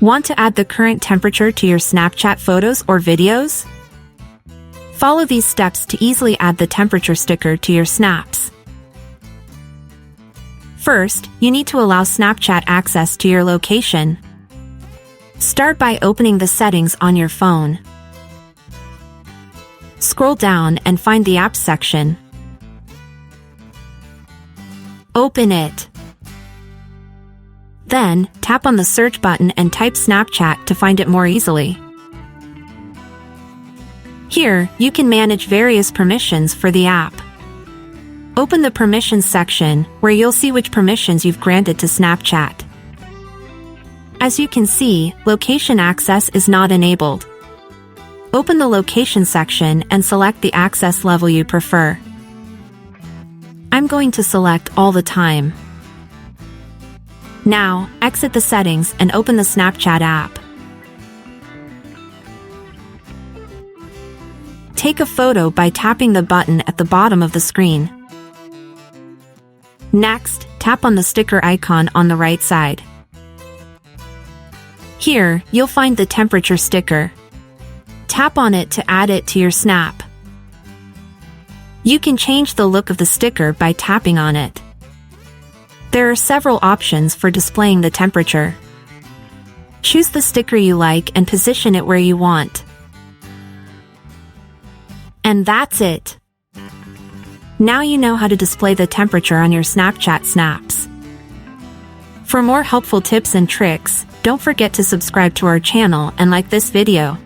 Want to add the current temperature to your Snapchat photos or videos? Follow these steps to easily add the temperature sticker to your snaps. First, you need to allow Snapchat access to your location. Start by opening the settings on your phone. Scroll down and find the Apps section. Open it. Then, tap on the search button and type Snapchat to find it more easily. Here, you can manage various permissions for the app. Open the Permissions section, where you'll see which permissions you've granted to Snapchat. As you can see, location access is not enabled. Open the Location section and select the access level you prefer. I'm going to select all the time. Now, exit the settings and open the Snapchat app. Take a photo by tapping the button at the bottom of the screen. Next, tap on the sticker icon on the right side. Here, you'll find the temperature sticker. Tap on it to add it to your snap. You can change the look of the sticker by tapping on it. There are several options for displaying the temperature. Choose the sticker you like and position it where you want. And that's it! Now you know how to display the temperature on your Snapchat snaps. For more helpful tips and tricks, don't forget to subscribe to our channel and like this video.